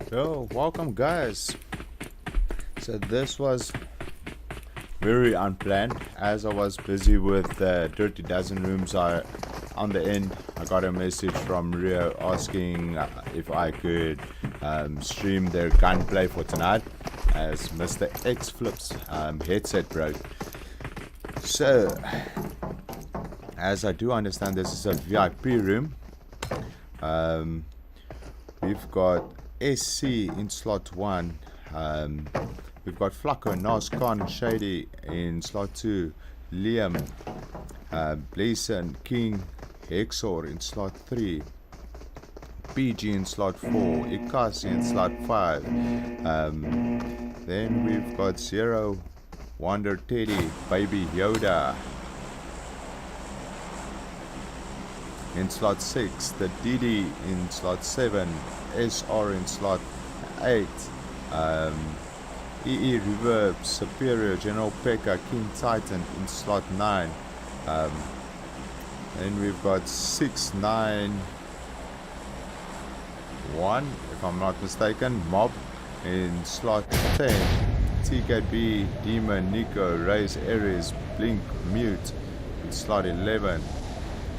Yo, welcome guys. So this was very unplanned as I was busy with Dirty Dozen Rooms. On the end I got a message from Rio asking if I could stream their Gunplay for tonight as Mr. X Flip's headset broke. So as I do understand, this is a VIP room. We've got SC in slot 1. We've got Flacco, Nas, Khan, Shady in slot 2. Liam, Blason, King, Hexor in slot 3. PG in slot 4. Ikasi in slot 5. Then we've got Zero, Wonder Teddy, Baby Yoda in slot 6, the DD in slot 7, SR in slot 8, EE Reverb, Superior, General Pekka, King Titan in slot 9. Then we've got 691, if I'm not mistaken, Mob in slot 10, TKB, Demon, Nico, Raze, Aries, Blink, Mute in slot 11.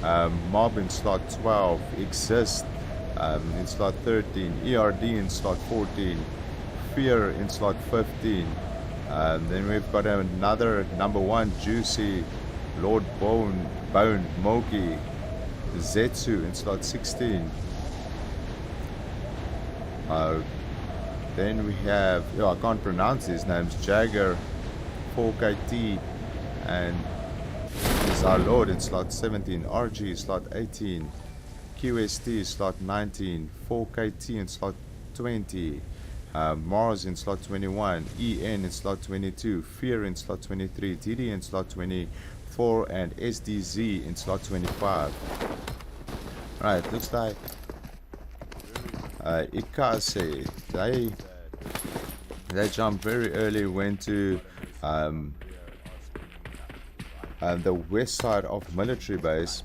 Mob in slot 12, Exist in slot 13, ERD in slot 14, Fear in slot 15. Then we've got another number 1, Juicy, Lord Bone, Moki, Zetsu in slot 16. Then we have, I can't pronounce his names, Jagger, 4KT, and is our Lord in slot 17, RG slot 18, QST slot 19, 4KT in slot 20, Mars in slot 21, EN in slot 22, Fear in slot 23, TD in slot 24, and SDZ in slot 25. Right, looks like Ikase, they jumped very early, went to the west side of military base,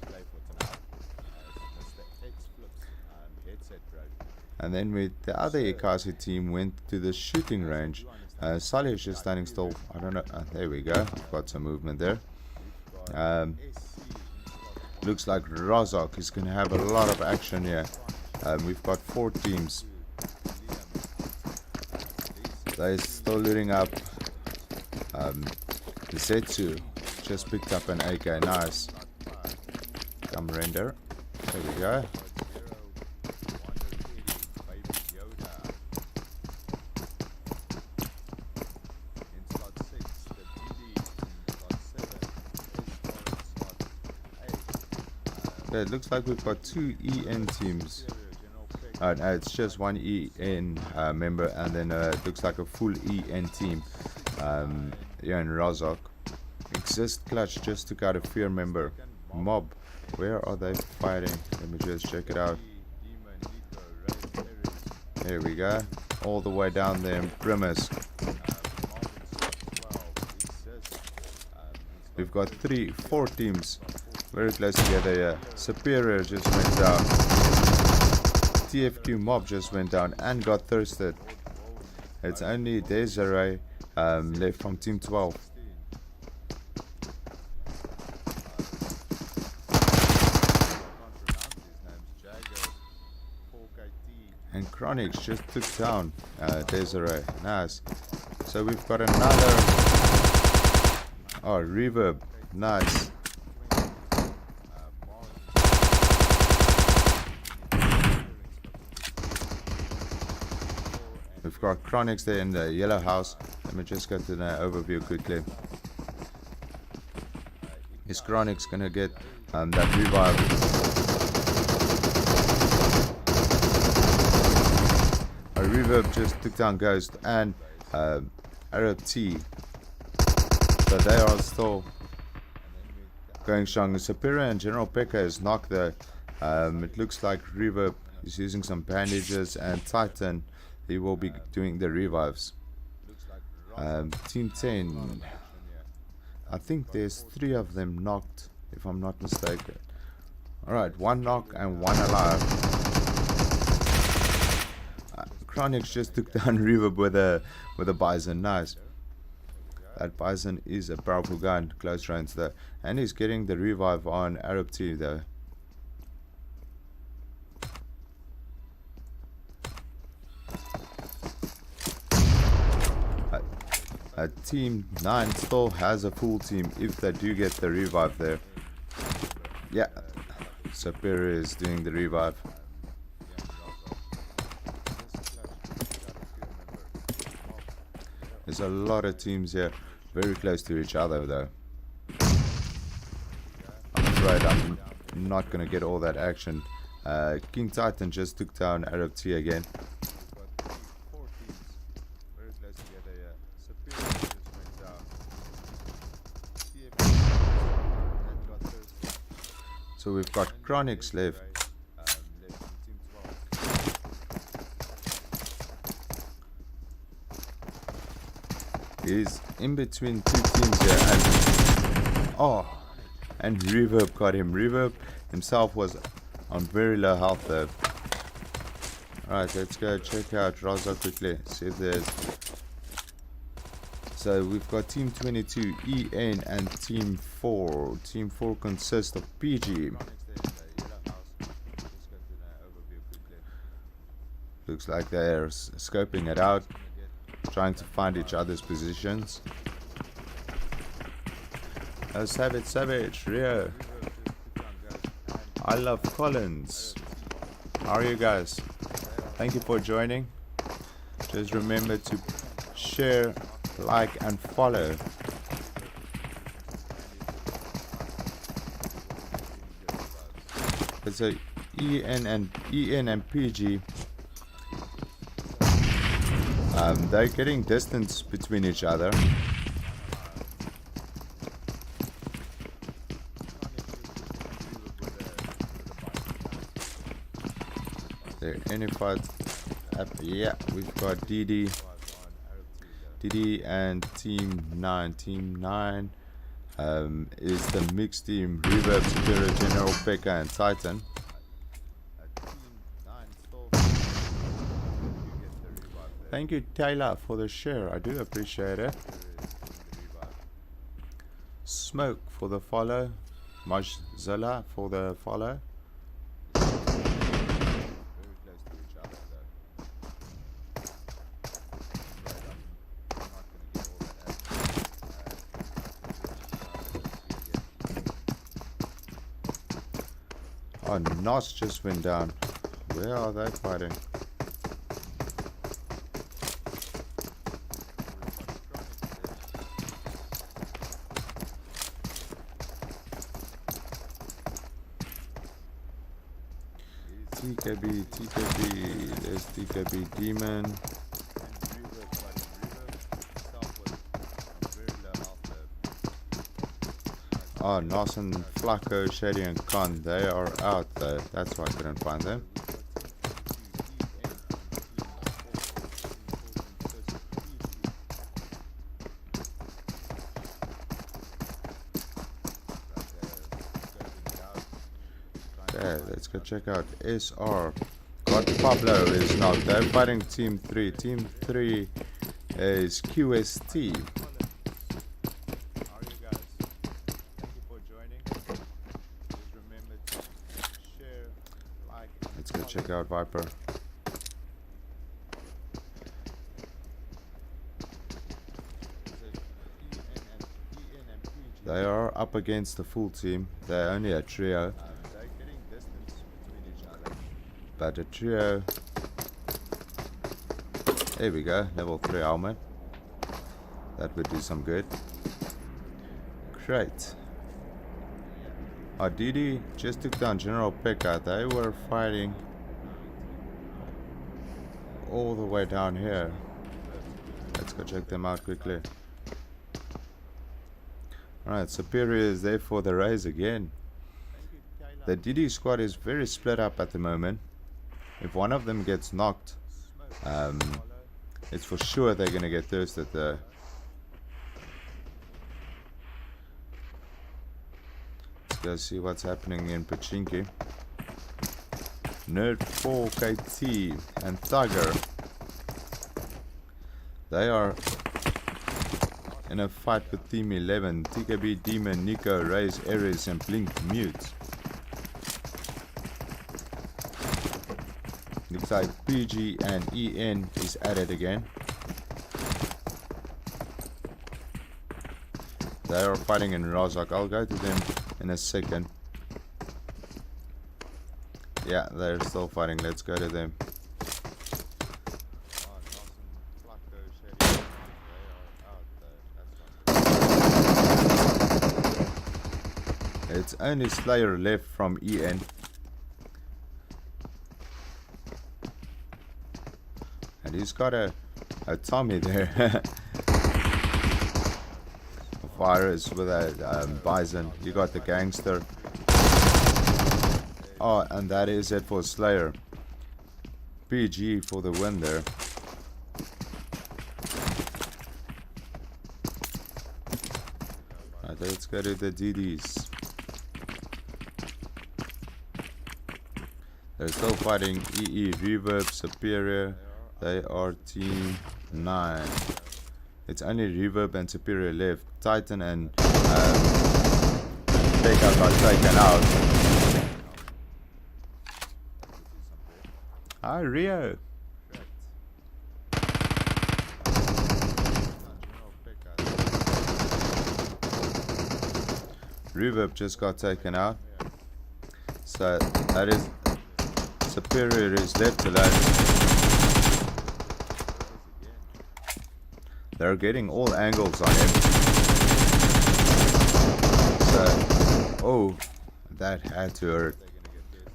and then with the other Ikase team went to the shooting range. Sully is just standing still. I don't know. There we go. I've got some movement there. Looks like Rozok is going to have a lot of action here. We've got 4 teams. They're still looting up. Zetsu just picked up an AK. Nice. Come render. There we go. Yeah, it looks like we've got 2 EN teams. No, it's just 1 EN member, and then it looks like a full EN team. Here in Rozok. Exist Clutch just took out a Fear member. Mob, where are they fighting? Let me just check it out. There we go. All the way down there in Primus. We've got 4 teams very close together here. Superior just went down. TFQ Mob just went down and got thirsted. It's only Desiree left from team 12. And Chronix just took down Desiree. Nice. So we've got another Reverb. Nice. We've got Chronix there in the yellow house. Let me just go to the overview quickly. Is Chronix gonna get that revive? A Reverb just took down Ghost and Arab T. So they are still going strong. Superior and General Pekka is knocked there. It looks like Reverb is using some bandages, and Titan, he will be doing the revives. Team 10, I think there's 3 of them knocked, if I'm not mistaken. Alright, 1 knock and 1 alive. Chronix just took down Reverb with a Bison. Nice. That Bison is a powerful gun, close range though. And he's getting the revive on Arab T though. Team 9 still has a full team if they do get the revive there. Yeah, Superior is doing the revive. There's a lot of teams here, very close to each other though. I'm afraid I'm not going to get all that action. King Titan just took down Arab T again. So we've got Chronix left. He's in between two teams here, and Reverb got him. Reverb himself was on very low health though. Alright, let's go check out Razer quickly, see if there's... So we've got Team 22, EN, and Team 4. Team 4 consists of PG. Looks like they're scoping it out, trying to find each other's positions. Oh, Savage, Rio. I love Collins. How are you guys? Thank you for joining. Just remember to share, like and follow. It's a EN and PG. They're getting distance between each other. They're unified. Yeah, we've got DD and Team 9. Team 9 is the mixed team: Reverb, Superior, General, Pekka, and Titan. Thank you, Taylor, for the share. I do appreciate it. Smoke for the follow. Majzilla for the follow. Oh, Nos just went down. Where are they fighting? TKB, there's TKB Demon. Oh, Nos and Flacco, Shady and Khan, they are out though. That's why I couldn't find them. Okay, let's go check out SR. Got Pablo is not. They're fighting Team 3. Team 3 is QST. Let's go check out Viper. They are up against the full team. They're only a trio. But a trio. There we go. Level 3 helmet. That would do some good. Great. Didi just took down General Pekka. They were fighting all the way down here. Let's go check them out quickly. Alright, Superior is there for the raise again. The Didi squad is very split up at the moment. If one of them gets knocked, it's for sure they're going to get thirsted there. Go see what's happening in Pachinki. Nerd 4KT and Thugger They are in a fight with Team 11. TKB, Demon, Nico, Raze, Ares, and Blink Mute. Looks like PG and EN is at it again. They are fighting in Razer. I'll go to them in a second. Yeah, they're still fighting. Let's go to them. It's only Slayer left from EN. And he's got a Tommy there. Virus with a Bison. You got the Gangster. Oh, and that is it for Slayer. PG for the win there. Right, let's go to the DDs. They're still fighting EE, Reverb, Superior. They are team 9. It's only Reverb and Superior left. Titan and Takeout got taken out. Hi Rio. Reverb just got taken out. So that is Superior is left alone. They're getting all angles on him. So, oh, that had to hurt.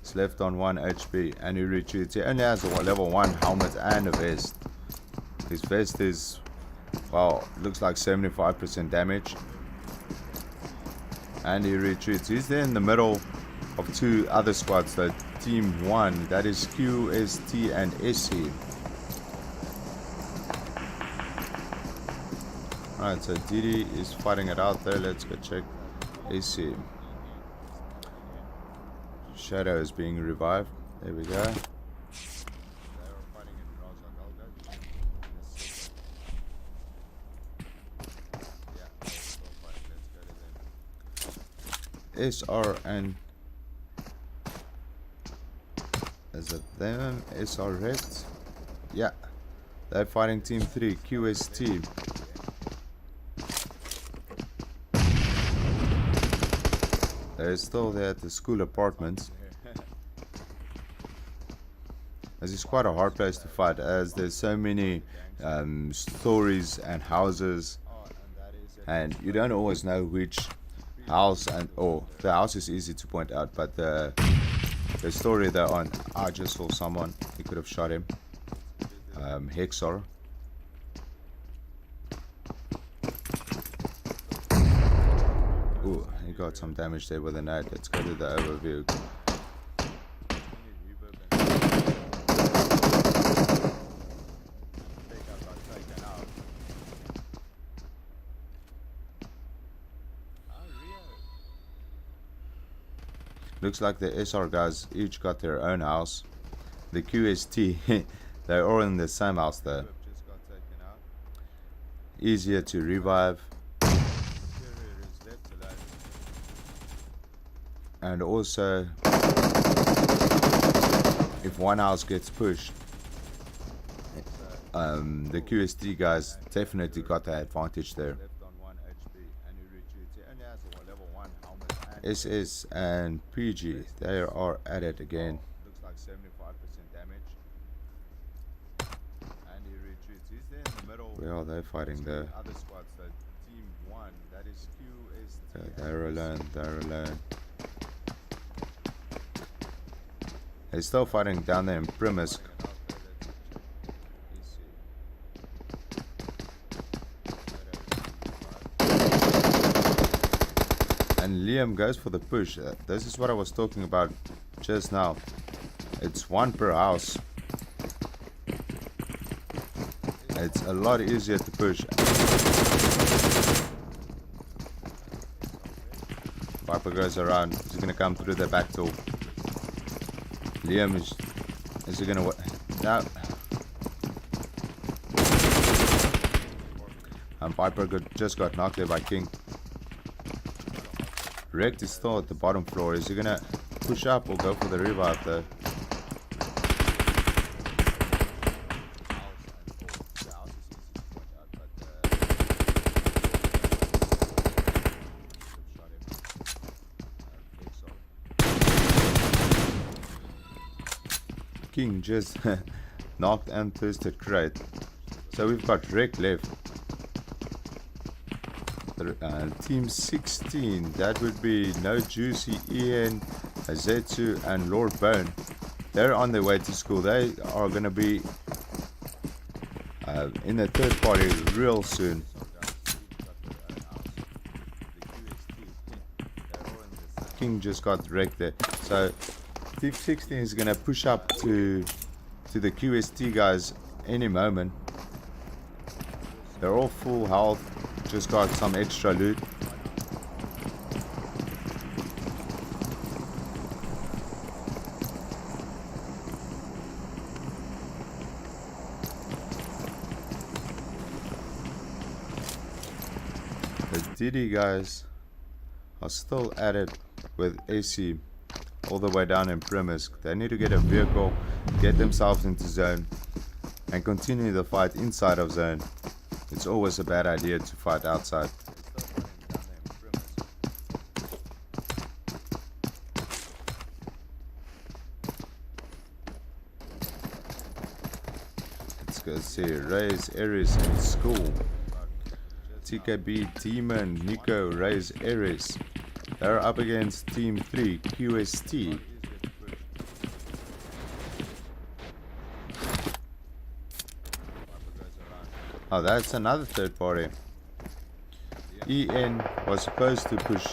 He's left on 1 HP and he retreats. He only has a level 1 helmet and a vest. His vest is, well, looks like 75% damage. And he retreats. He's there in the middle of 2 other squads. So team 1, that is QST and SC. Alright, so DD is fighting it out there. Let's go check AC. Shadow is being revived. There we go. SR and is it them? SR Red? Yeah. They're fighting team 3, QST. They're still there at the school apartments. This is quite a hard place to fight as there's so many stories and houses, and you don't always know which house the house is easy to point out, but the story they're on. I just saw someone. He could have shot him. Hexor. Ooh, he got some damage there with a knife. Let's go to the overview. Looks like the SR guys each got their own house. The QST, they're all in the same house though. Easier to revive. And also, if one house gets pushed, the QST guys definitely got the advantage there. SS and PG, they are at it again. Looks like 75% damage. And he retreats. He's there in the middle. Where are they fighting there? Other squads, so team 1, that is QST. They're alone, they're alone. They're still fighting down there in Primisk. And Liam goes for the push. This is what I was talking about just now. It's 1 per house. It's a lot easier to push. Viper goes around. He's gonna come through the back door. Liam is. Is he gonna? No. And Viper just got knocked there by King. Rekt is still at the bottom floor. Is he gonna push up or go for the revive though? King just knocked and twisted Crate. So we've got Rekt left. Team 16, that would be No Juicy, Ian, Zetsu and Lord Bone. They're on their way to school. They are going to be in the third party real soon. King just got wrecked there. So Team 16 is going to push up to the QST guys any moment. They're all full health. Just got some extra loot. The DD guys are still at it with AC all the way down in premise. They need to get a vehicle, get themselves into zone, and continue the fight inside of zone. It's always a bad idea to fight outside. Let's go see Raze, Ares in school. TKB, Demon, Nico, Raze, Ares. They're up against Team 3, QST. Oh, that's another third party. EN was supposed to push.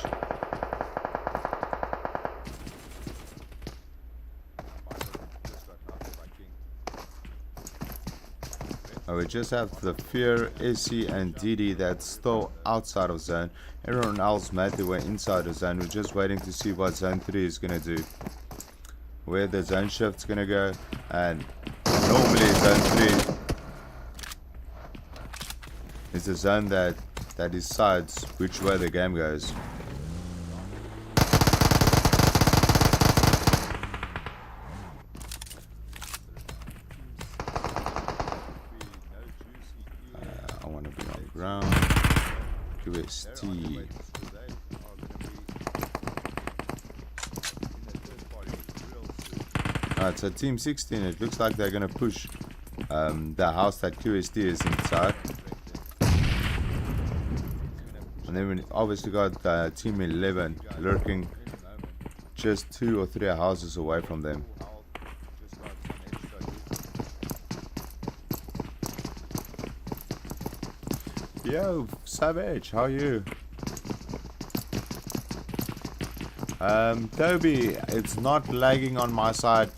Oh, we just have the Fear, AC and DD that's still outside of zone. Everyone else, Matthew, were inside of zone. We're just waiting to see what zone 3 is going to do. Where the zone shift's going to go. And normally zone 3 is the zone that decides which way the game goes. I want to be on ground. QST. Alright, so Team 16, it looks like they're going to push the house that QST is inside. And then we obviously got Team 11 lurking just 2 or 3 houses away from them. Yo, Savage, how are you? Toby, it's not lagging on my side.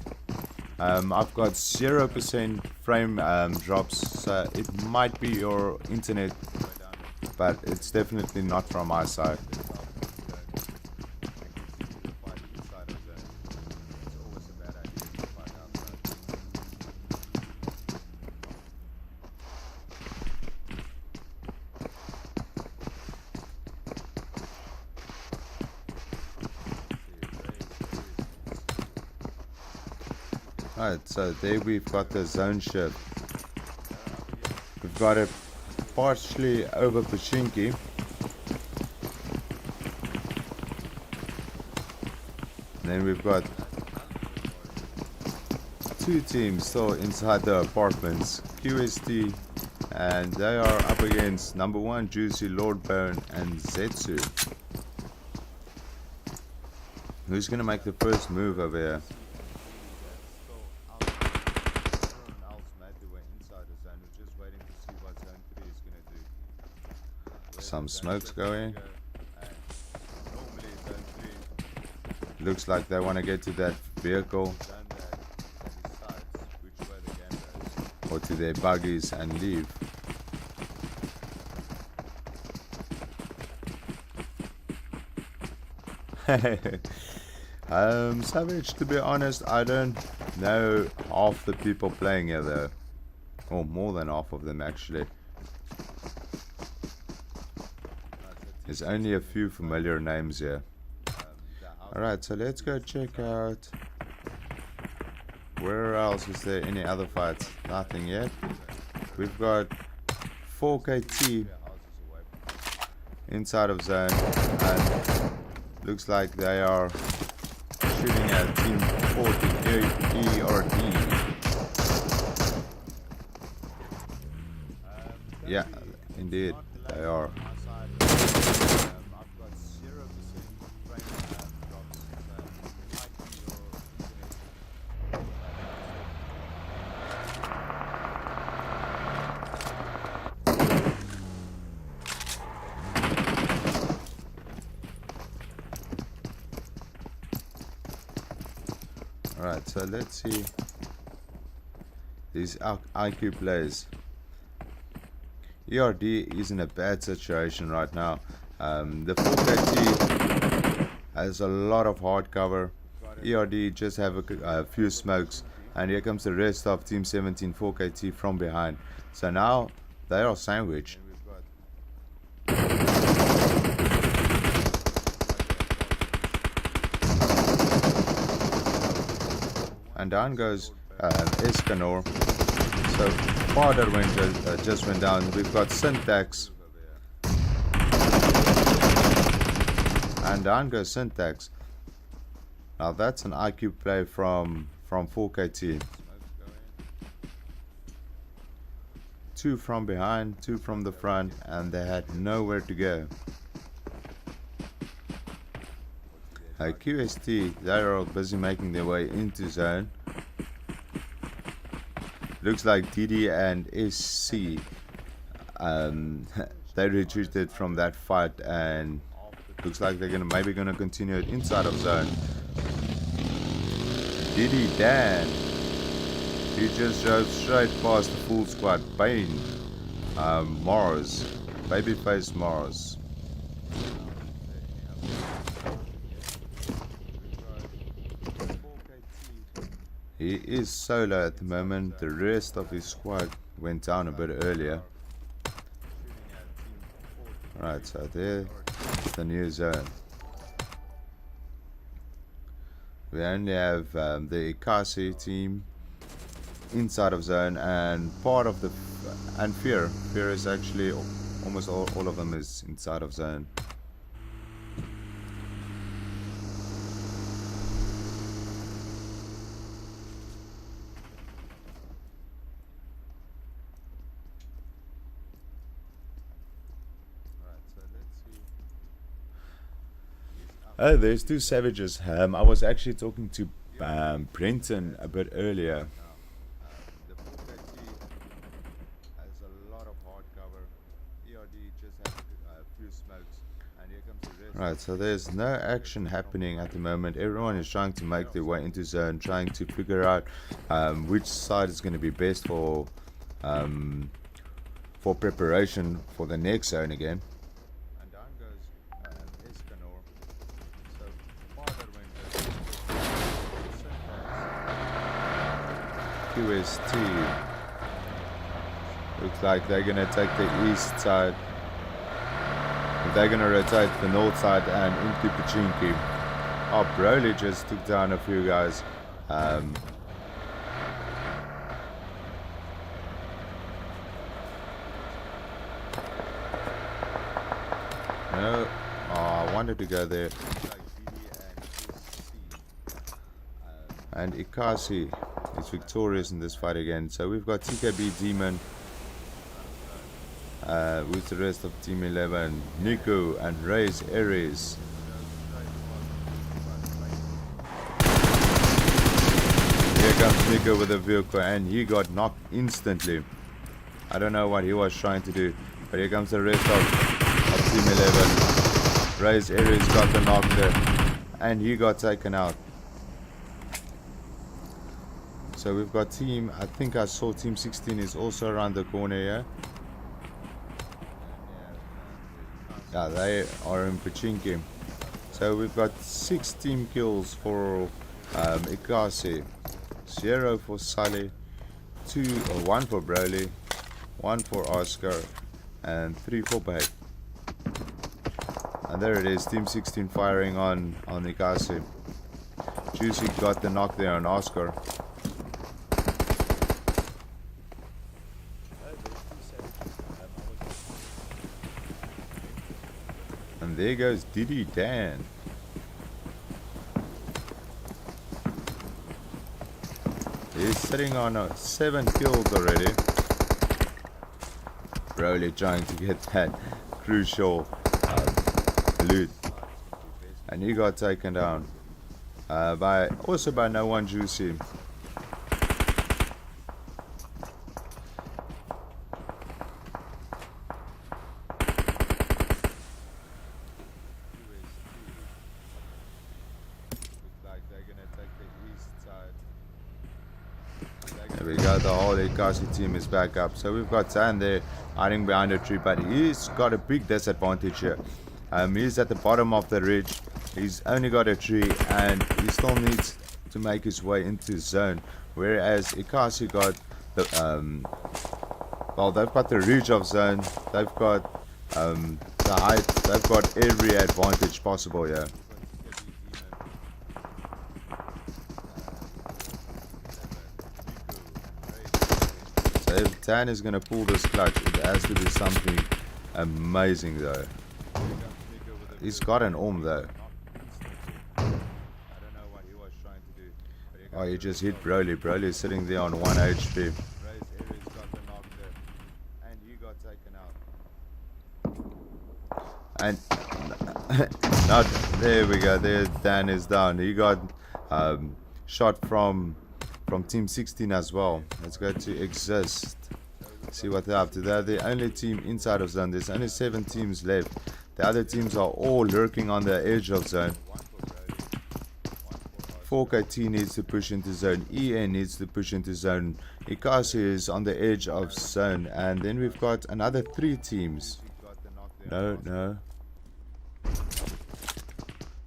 I've got 0% frame drops, so it might be your internet, but it's definitely not from my side. Alright, so there we've got the zone shift. We've got it partially over Pachinki. Then we've got 2 teams still inside the apartments, QST, and they are up against number 1 Juicy, Lord Bone and Zetsu. Who's gonna make the first move over here? Some smokes going. Looks like they want to get to that vehicle or to their buggies and leave. Savage, to be honest, I don't know half the people playing here though, or more than half of them actually. There's only a few familiar names here. Alright, so let's go check out where else is there any other fights. Nothing yet. We've got 4KT inside of zone, and looks like they are shooting at team 40 ERD. Yeah, indeed, they are. Alright, so let's see these IQ plays. ERD is in a bad situation right now. The 4KT has a lot of hard cover. ERD just have a few smokes, and here comes the rest of Team 17 4KT from behind. So now they are sandwiched. And down goes Escanor. So Father just went down. We've got Syntax. And down goes Syntax. Now that's an IQ play from 4KT. 2 from behind, 2 from the front, and they had nowhere to go. QST, they're all busy making their way into zone. Looks like DD and SC, they retreated from that fight, and looks like they're maybe gonna continue it inside of zone. DD Dan, he just drove straight past the full squad. Bane, Mars, babyface Mars. He is solo at the moment. The rest of his squad went down a bit earlier. Right, so there's the new zone. We only have the Ikasi team inside of zone, and part of the and Fear is actually almost all of them is inside of zone. Oh, there's 2 savages. I was actually talking to Brenton a bit earlier. The 4KT has a lot of hard cover. ERD just has a few smokes, and here comes the rest. Right, so there's no action happening at the moment. Everyone is trying to make their way into zone, trying to figure out which side is going to be best for preparation for the next zone again. QST. Looks like they're gonna take the east side. They're gonna rotate the north side and into Pachinki. Oh, Broly just took down a few guys. No, I wanted to go there. And Ikasi is victorious in this fight again. So we've got TKB Demon with the rest of Team 11, Nico and Razer Ares. Here comes Nico with a vehicle, and he got knocked instantly. I don't know what he was trying to do, but here comes the rest of Team 11. Razer Ares got the knock there, and he got taken out. So we've got team, I think I saw team 16 is also around the corner here. Yeah, they are in Pachinki. So we've got 6 team kills for Ikasi, 0 for Sully, 1 for Broly, 1 for Oscar, and 3 for Bate. And there it is, Team 16 firing on Ikasi. Juicy got the knock there on Oscar. And there goes Diddy Dan. He's sitting on 7 kills already. Broly trying to get that crucial loot. And he got taken down by no one Juicy. There we go, the whole Ikasi team is back up. So we've got Zan there hiding behind a tree, but he's got a big disadvantage here. He's at the bottom of the ridge. He's only got a tree and he still needs to make his way into zone. Whereas Ikasi got the well, they've got the ridge of zone, they've got the height, they've got every advantage possible here. So if Dan is gonna pull this clutch, it has to be something amazing though. He's got an orm though. Oh, he just hit Broly. Broly is sitting there on 1 HP. And now, there we go. There, Dan is down. He got shot from Team 16 as well. Let's go to Exist. See what they're up to. They're the only team inside of zone. There's only 7 teams left. The other teams are all lurking on the edge of zone. 4KT needs to push into zone. EN needs to push into zone. Ikasi is on the edge of zone. And then we've got another 3 teams. No.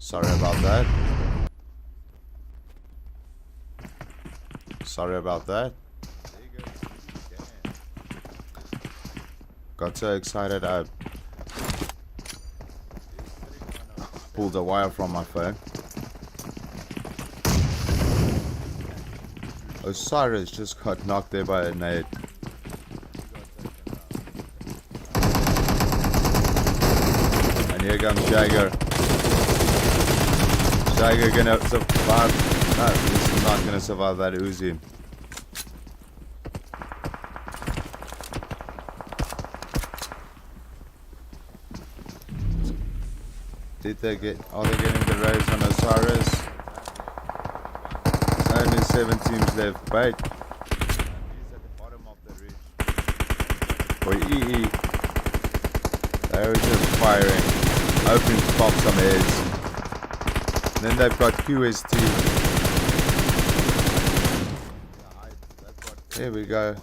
Sorry about that. Sorry about that. Got so excited I pulled the wire from my phone. Osiris just got knocked there by a nade. And here comes Jagger. Jagger gonna survive. No, he's not gonna survive that Uzi. Are they getting the raise on Osiris? There's only 7 teams left. Wait. For EE. They're just firing. Hoping to pop some heads. And then they've got QST. There we go.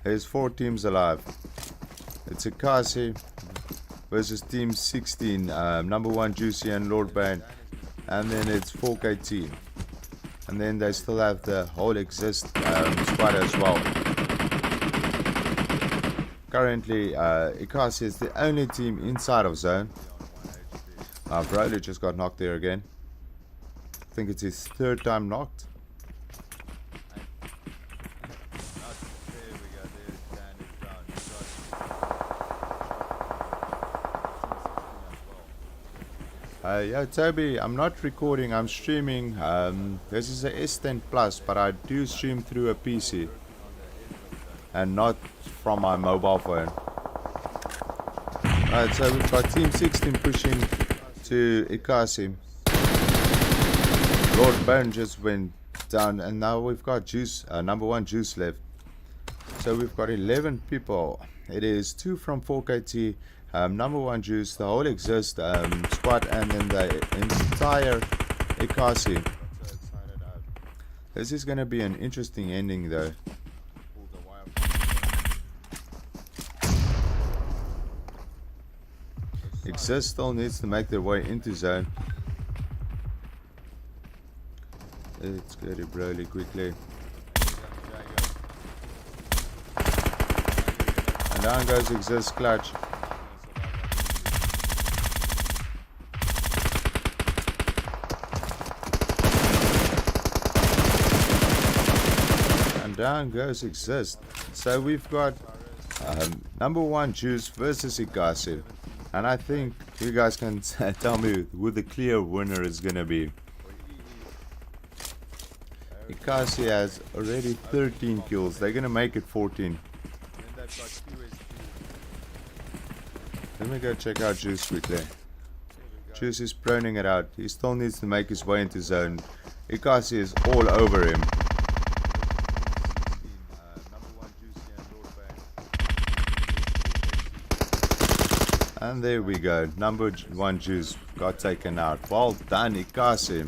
There's 4 teams alive. It's Ikasi versus Team 16, number 1 Juicy and Lord Bane, and then it's 4KT, and then they still have the whole Exist squad as well. Currently, Ikasi is the only team inside of zone. Broly just got knocked there again. I think it's his 3rd time knocked. Yo Toby, I'm not recording, I'm streaming. This is a S10 Plus, but I do stream through a PC and not from my mobile phone. Alright, so we've got Team 16 pushing to Ikasi. Lord Bone just went down, and now we've got Juice, number 1 Juice left. So we've got 11 people. It is 2 from 4KT. Number 1 Juice, the whole Exist squad, and then the entire Ikasi. This is going to be an interesting ending though. Exist still needs to make their way into zone. Let's go to Broly quickly. And down goes Exist clutch. down goes Exist. So we've got number 1 Juice versus Ikasi. And I think you guys can tell me who the clear winner is gonna be. Ikasi has already 13 kills. They're gonna make it 14. Let me go check out Juice quickly. Juice is proning it out. He still needs to make his way into zone. Ikasi is all over him. And there we go. Number 1 Juice got taken out. Well done, Ikasi.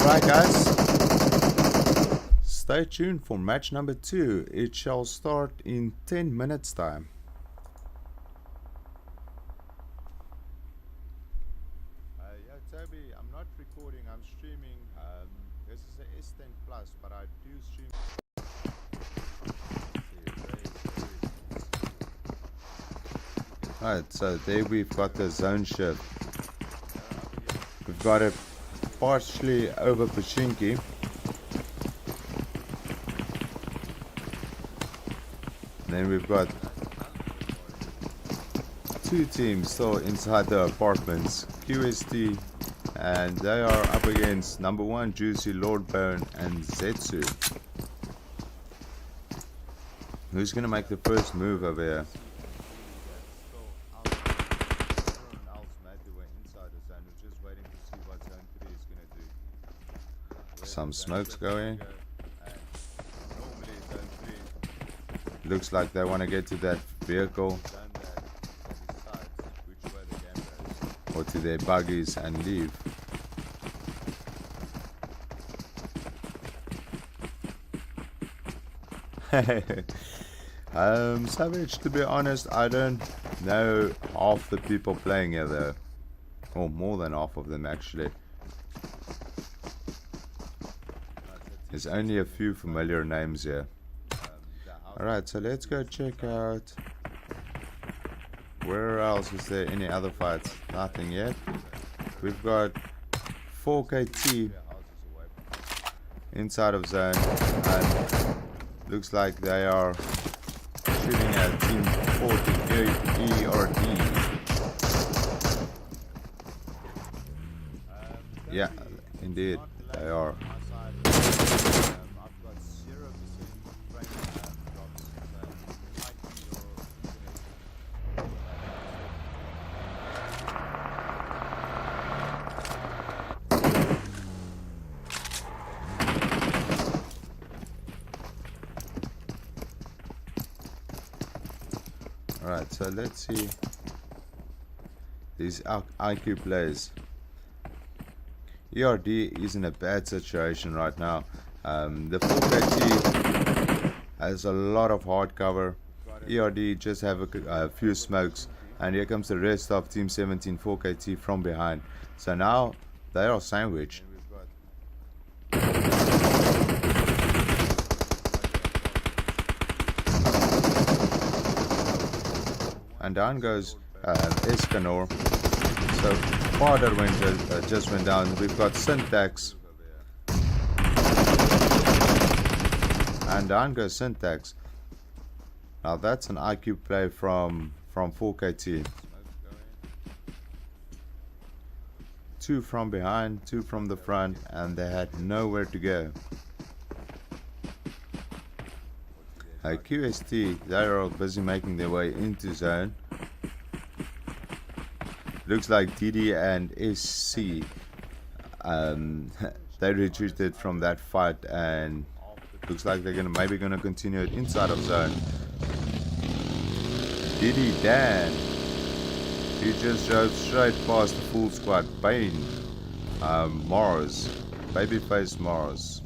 Right, guys. Stay tuned for match number 2. It shall start in 10 minutes time. Yo, Toby, I'm not recording, I'm streaming. This is a S10 Plus, but I do stream. Alright, so there we've got the zone shift. We've got it partially over Pachinki. Then we've got 2 teams still inside the apartments, QST, and they are up against number 1 Juicy, Lord Bone, and Zetsu. Who's gonna make the first move over here? Some smokes going. Looks like they want to get to that vehicle or to their buggies and leave. Savage, to be honest, I don't know half the people playing here though, or more than half of them actually. There's only a few familiar names here. Alright, so let's go check out where else is there any other fights. Nothing yet. We've got 4KT inside of zone, and looks like they are shooting at team 40 ERD. Yeah, indeed they are. Alright, so let's see these IQ players. ERD is in a bad situation right now. The 4KT has a lot of hard cover. ERD just have a few smokes, and here comes the rest of Team 17 4KT from behind. So now they are sandwiched. And down goes Escanor. So Father just went down. We've got Syntax. And down goes Syntax. Now that's an IQ play from 4KT. 2 from behind, 2 from the front, and they had nowhere to go. QST, they're all busy making their way into zone. Looks like DD and SC, they retreated from that fight, and looks like they're maybe gonna continue it inside of zone. DD Dan, he just drove straight past the full squad. Bane, Mars, babyface Mars.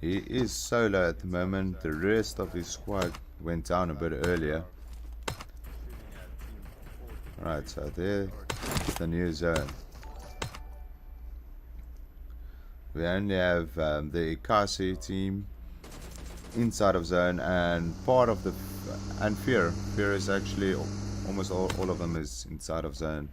He is solo at the moment. The rest of his squad went down a bit earlier. Right, so there's the new zone. We only have the Ikasi team inside of zone, and part of the and fear is actually almost all of them is inside of zone.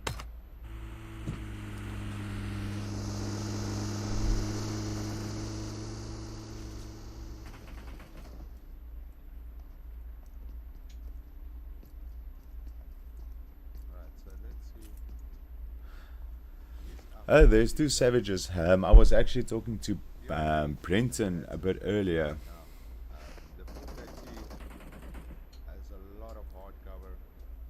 Oh, there's two savages. I was actually talking to Brenton a bit earlier. The 4KT has a lot of hard cover.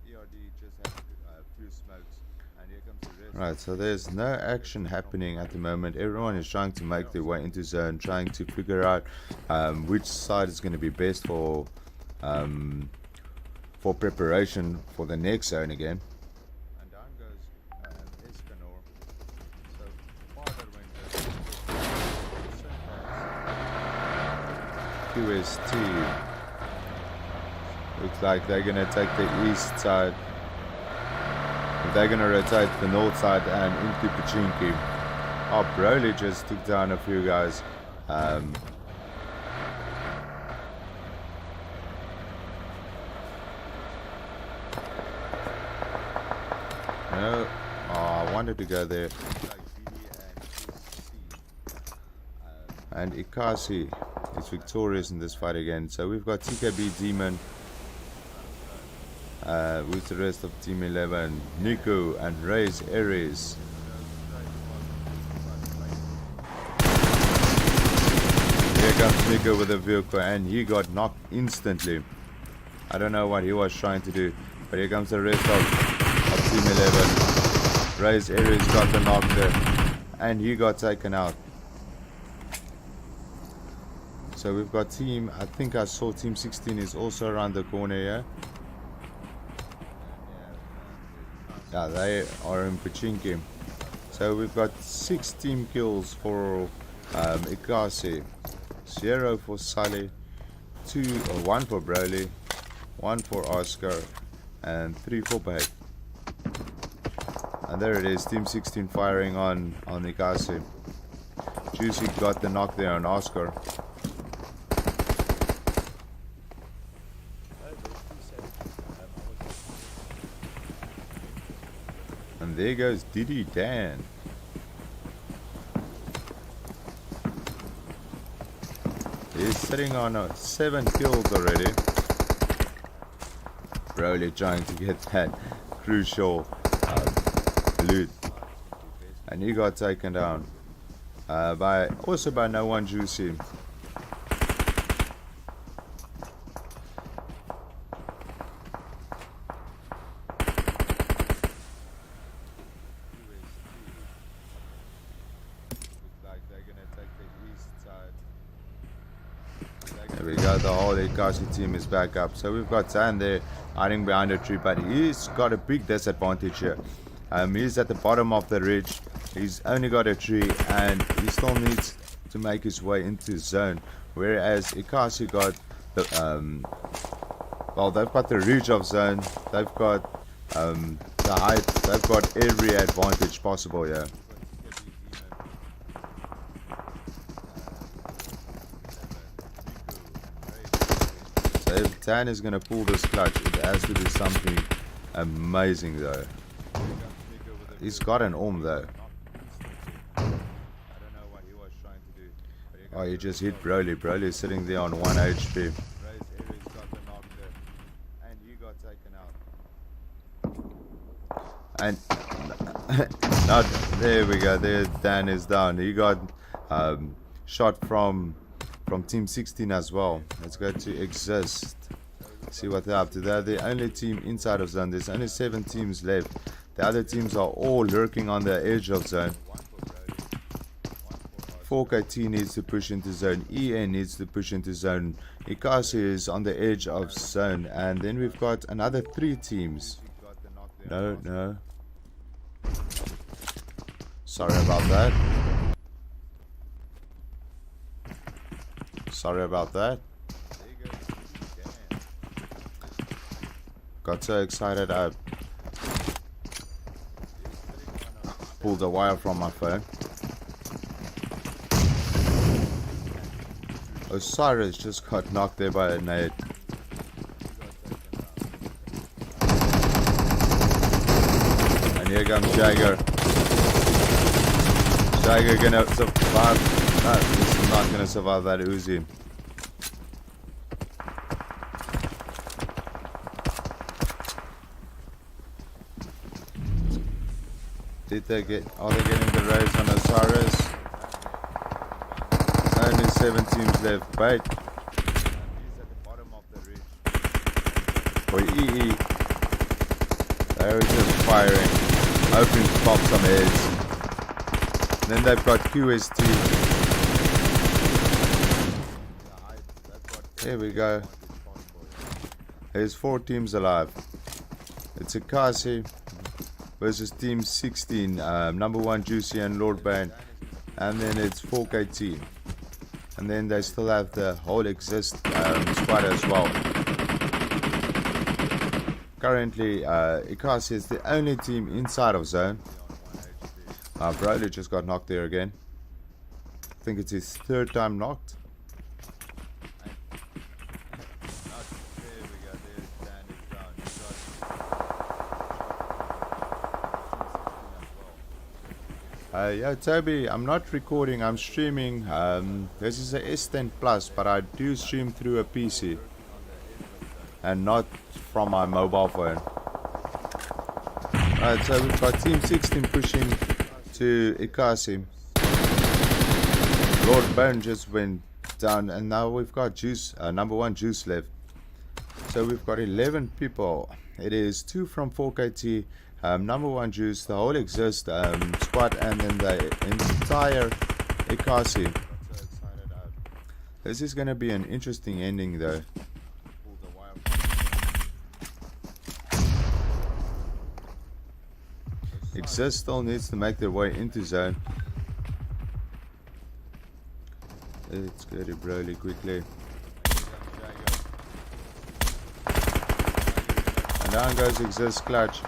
ERD just had a few smokes, and here comes the rest. Right, so there's no action happening at the moment. Everyone is trying to make their way into zone, trying to figure out which side is going to be best for preparation for the next zone again. QST. Looks like they're gonna take the east side. They're gonna rotate the north side and into Pachinki. Oh, Broly just took down a few guys. No, I wanted to go there. And Ikasi is victorious in this fight again. So we've got TKB Demon with the rest of Team 11, Nico and Razer Ares. Here comes Nico with a vehicle, and he got knocked instantly. I don't know what he was trying to do, but here comes the rest of Team 11. Razer Ares got the knock there, and he got taken out. So we've got team, I think I saw team 16 is also around the corner here. Yeah, they are in Pachinki. So we've got 6 team kills for Ikasi, 0 for Sully, 1 for Broly, 1 for Oscar, and 3 for Babe. And there it is, team 16 firing on Ikasi. Juicy got the knock there on Oscar. And there goes Diddy Dan. He's sitting on 7 kills already. Broly trying to get that crucial loot. And he got taken down by no one Juicy. There we go, the whole Ikasi team is back up. So we've got Zan there hiding behind a tree, but he's got a big disadvantage here. He's at the bottom of the ridge. He's only got a tree, and he still needs to make his way into zone. Whereas Ikasi got the well, they've got the reach of zone. They've got the height. They've got every advantage possible here. So if Dan is gonna pull this clutch, it has to be something amazing though. He's got an arm though. Oh, he just hit Broly. Broly is sitting there on 1 HP. And not there we go. There Dan is down. He got shot from team 16 as well. Let's go to Exist. See what they're up to. They're the only team inside of zone. There's only 7 teams left. The other teams are all lurking on the edge of zone. 4KT needs to push into zone. EN needs to push into zone. Ikasi is on the edge of zone. And then we've got another 3 teams. No. Sorry about that. Sorry about that. Got so excited I pulled the wire from my phone. Osiris just got knocked there by a nade. And here comes Jagger. Jagger gonna survive. No, he's not gonna survive that Uzi. Are they getting the raise on Osiris? Only 7 teams left. Bait. He's at the bottom of the ridge. For EE. They're just firing. Hoping to pop some heads. And then they've got QST. Here we go. There's 4 teams alive. It's Akasi versus team 16, number 1 Juicy and Lord Bane, and then it's 4KT, and then they still have the whole exist squad as well. Currently Ikasi is the only team inside of zone. Broly just got knocked there again. I think it's his 3rd time knocked. Yo Toby, I'm not recording, I'm streaming. This is a S10 Plus, but I do stream through a PC and not from my mobile phone. Alright, so we've got Team 16 pushing to Ikasi. Lord Bone just went down, and now we've got Juice, number 1 Juice left. So we've got 11 people. It is 2 from 4KT. Number 1 Juice, the whole exist squad, and then the entire Ikasi. This is going to be an interesting ending though. Exist still needs to make their way into zone. Let's go to Broly quickly. And down goes Exist Clutch.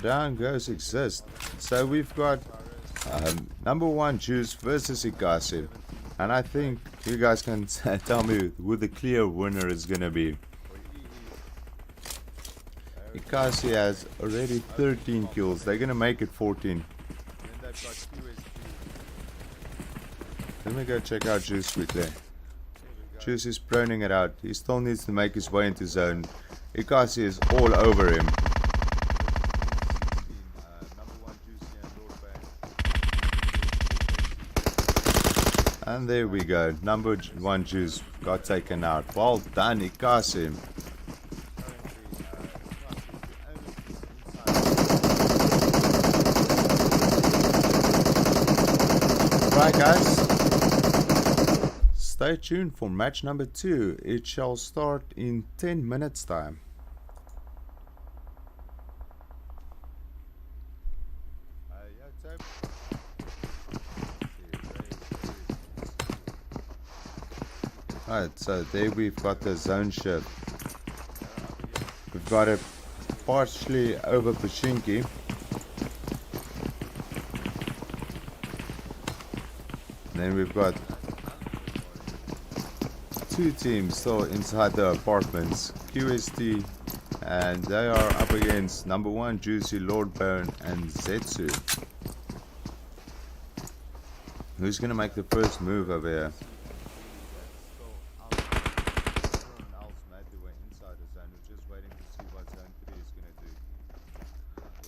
Down goes Exist. So we've got number 1 Juice versus Ikasi, and I think you guys can tell me who the clear winner is gonna be. Ikasi has already 13 kills. They're gonna make it 14. Let me go check out Juice quickly. Juice is proning it out. He still needs to make his way into zone. Ikasi is all over him. And there we go, number 1 Juice got taken out. Well done, Ikasi. Right guys, stay tuned for match number 2. It shall start in 10 minutes time. Alright, so there we've got the zone shift. We've got it partially over Pachinki. Then we've got 2 teams still inside the apartments, QST, and they are up against number 1 Juicy, Lord Bone, and Zetsu. Who's gonna make the first move over here?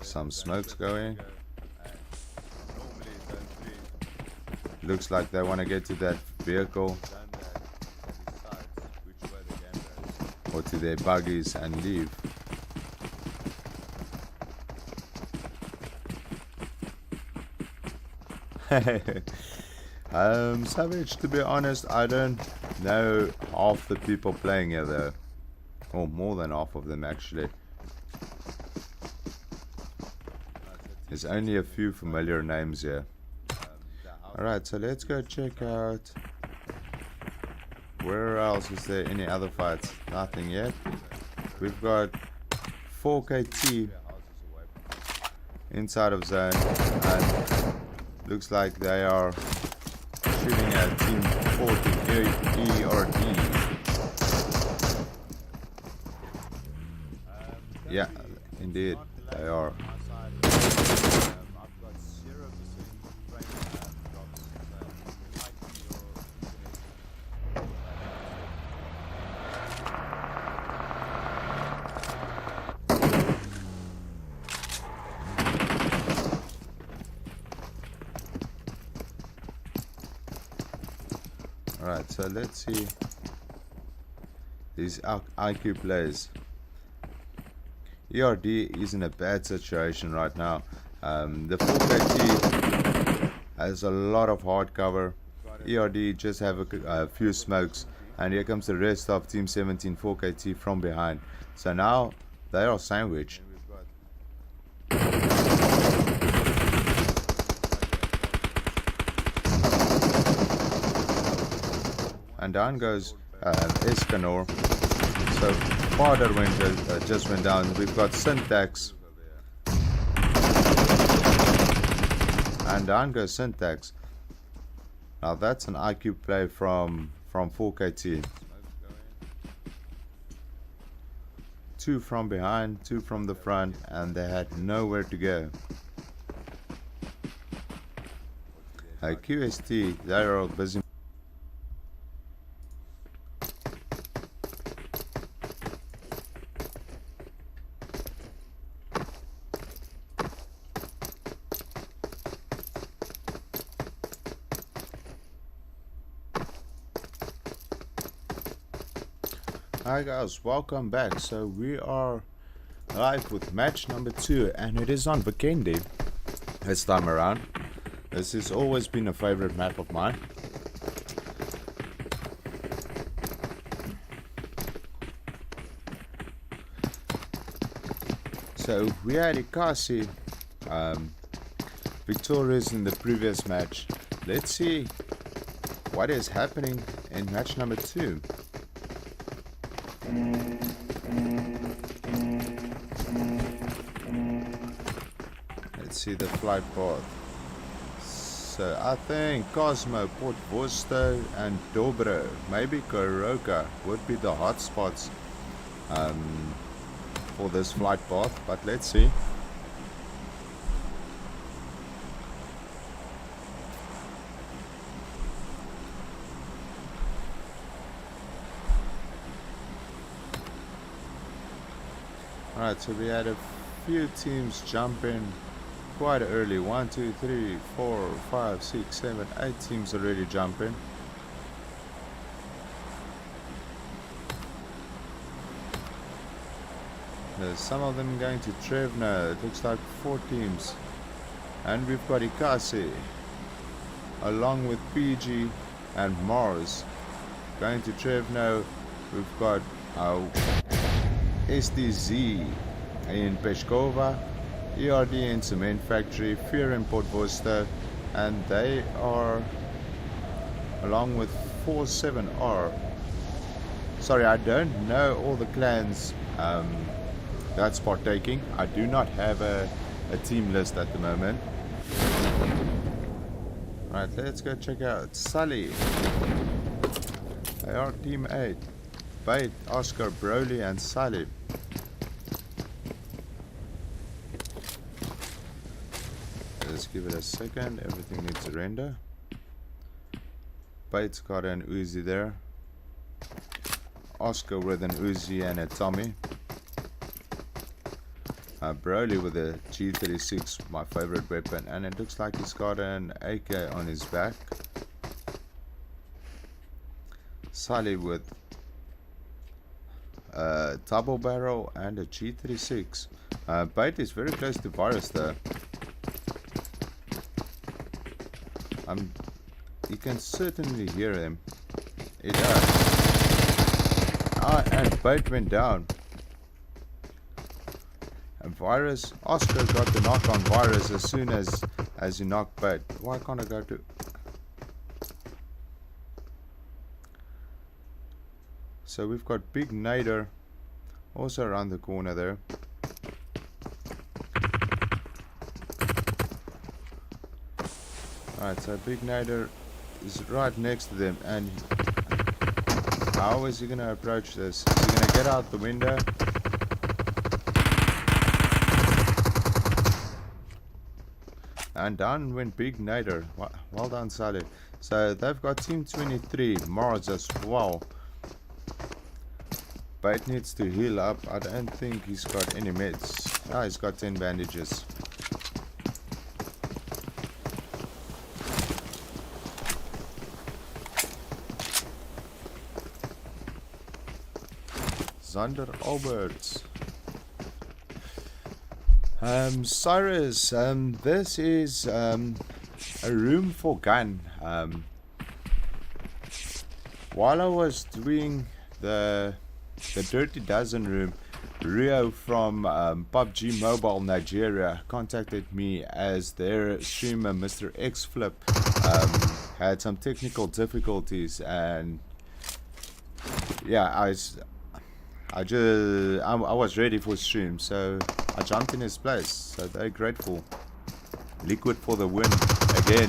Some smokes going. Looks like they want to get to that vehicle or to their buggies and leave. Savage, to be honest, I don't know half the people playing here though, or more than half of them actually. There's only a few familiar names here. Alright, so let's go check out where else is there any other fights. Nothing yet. We've got 4KT inside of zone, and looks like they are shooting at team 40 ERD. Yeah, indeed, they are. Alright, so let's see these IQ plays. ERD is in a bad situation right now. The 4KT has a lot of hard cover. ERD just have a few smokes, and here comes the rest of Team 17 4KT from behind. So now they are sandwiched. And down goes Escanor. So Father just went down. We've got Syntax. And down goes Syntax. Now that's an IQ play from 4KT. 2 from behind, 2 from the front, and they had nowhere to go. QST, they are all busy. Hi guys, welcome back. So we are live with match number 2, and it is on Vikendi this time around. This has always been a favorite map of mine. So we had Ikasi victorious in the previous match. Let's see what is happening in match number 2. Let's see the flight path. So I think Cosmo, Port Vosto and Dobro, maybe Koroka would be the hotspots for this flight path, but let's see. Alright, so we had a few teams jump in quite early. 1, 2, 3, 4, 5, 6, 7, 8 teams already jumping. There's some of them going to Trevno. It looks like 4 teams. And we've got Ikasi along with PG and Mars going to Trevno. We've got SDZ in Peshkova, ERD in Cement Factory, Fear in Port Vosto, and they are along with 47R. Sorry, I don't know all the clans that's partaking. I do not have a team list at the moment. Right, let's go check out Sully. They are Team 8. Bait, Oscar, Broly and Sully. Let's give it a second. Everything needs to render. Bait's got an Uzi there. Oscar with an Uzi and a Tommy. Broly with a G36, my favorite weapon, and it looks like he's got an AK on his back. Sully with double barrel and a G36. Bait is very close to Virus though. You can certainly hear him. It does. And Bait went down. And Virus, Oscar got the knock on Virus as soon as you knock Bait. Why can't I go to... So we've got Big Nader also around the corner there. Right, so Big Nader is right next to them, and how is he gonna approach this? Is he gonna get out the window? And down went Big Nader. Well done, Sally. So they've got Team 23, Mars as well. Bait needs to heal up. I don't think he's got any meds. Ah, he's got 10 bandages. Zander Alberts. Cyrus, this is a room for gun. While I was doing the Dirty Dozen room, Rio from PubgM Mobile Nigeria contacted me as their streamer Mr. X Flip had some technical difficulties, and yeah, I was ready for stream, so I jumped in his place. So they're grateful. Liquid for the win again.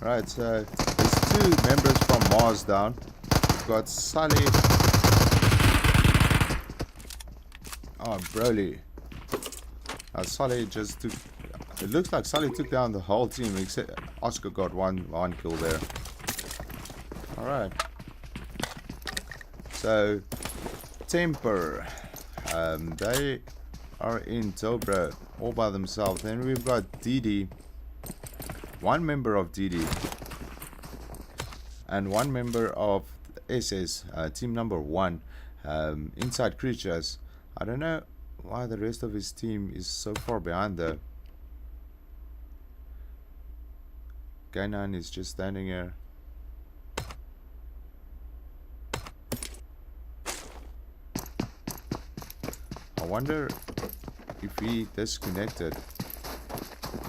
Right, so there's 2 members from Mars down. We've got Sully. Oh, Broly. Sully just took. It looks like Sully took down the whole team, except Oscar got one kill there. Alright. So, Temper. They are in Dobro all by themselves. Then we've got DD. 1 member of DD. And 1 member of SS. Team number 1. Inside Creatures. I don't know why the rest of his team is so far behind though. K9 is just standing here. I wonder if he disconnected.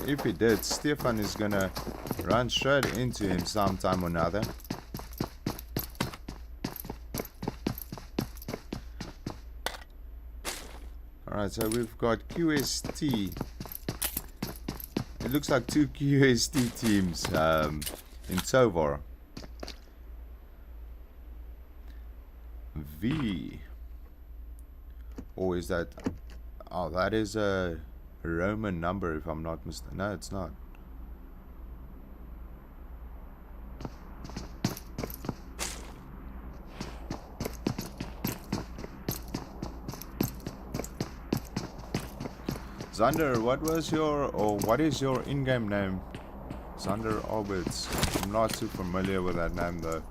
If he did, Stefan is gonna run straight into him sometime or another. Alright, so we've got QST. It looks like 2 QST teams in Tovar. V. Or is that... Oh, that is a Roman number if I'm not mistaken. No, it's not. Zander, what is your in-game name? Zander Alberts. I'm not too familiar with that name though.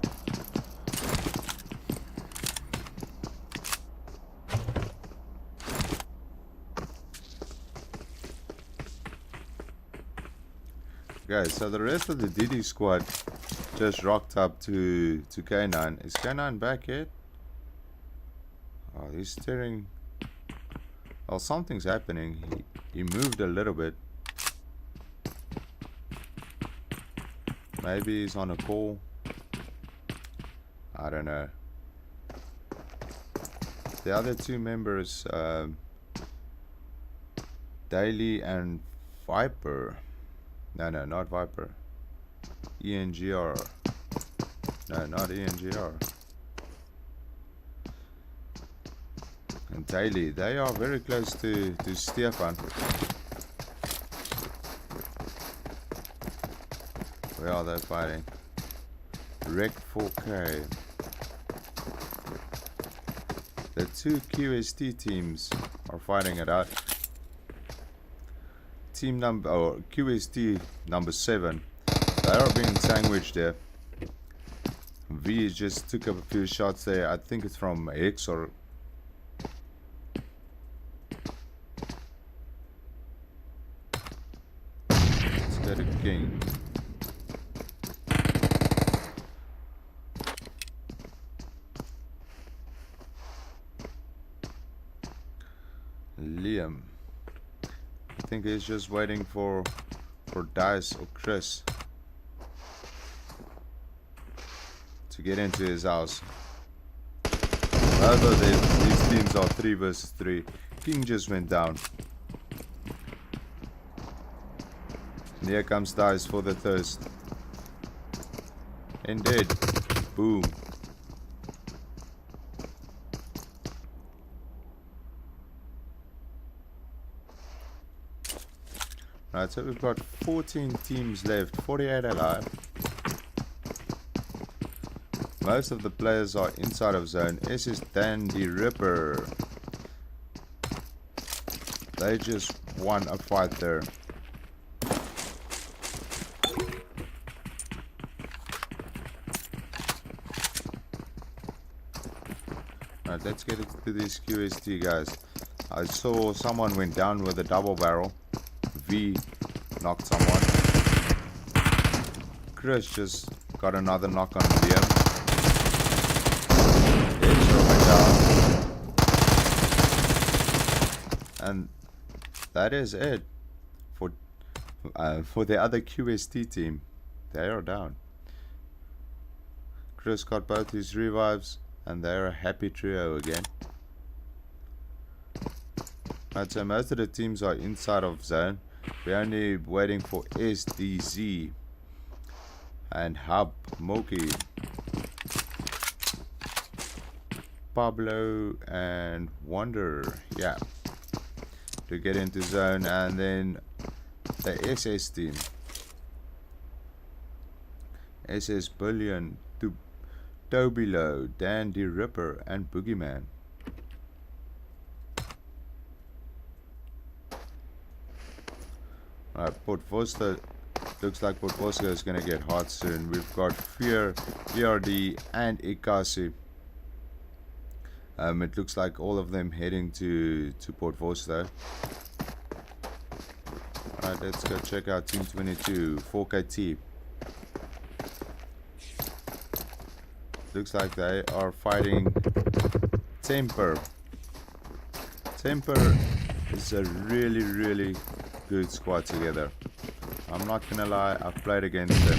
Okay, so the rest of the DD squad just rocked up to K9. Is K9 back yet? Oh, he's staring. Well, something's happening. He moved a little bit. Maybe he's on a call. I don't know. The other 2 members, Daily and Viper. No, not Viper. ENGR. No, not ENGR. And Daily, they are very close to Stefan. Where are they fighting? Rec 4K. The 2 QST teams are fighting it out. Team number, or QST number 7, they are being sandwiched there. V just took up a few shots there. I think it's from X or... Let's get a king. Liam. I think he's just waiting for Dice or Chris to get into his house. Rather, these teams are 3 versus 3. King just went down. And here comes Dice for the thirst. Indeed. Boom. Right, so we've got 14 teams left, 48 alive. Most of the players are inside of zone. This is Dandy Ripper. They just won a fight there. Right, let's get into these QST guys. I saw someone went down with a double barrel. V knocked someone. Chris just got another knock on VM. Headshot went down. And that is it for the other QST team. They are down. Chris got both his revives, and they're a happy trio again. Right, so most of the teams are inside of zone. We're only waiting for SDZ and Hub Moki, Pablo and Wonder, yeah, to get into zone, and then the SS team, SS Billion, Tobilo, Dandy Ripper, and Boogeyman. Alright, Port Vosta, looks like Port Vosta is going to get hot soon. We've got Fear, ERD, and Ikasi. It looks like all of them heading to Port Vosta. Alright, let's go check out Team 22, 4KT. Looks like they are fighting Temper. Temper is a really good squad together. I'm not gonna lie, I've played against them.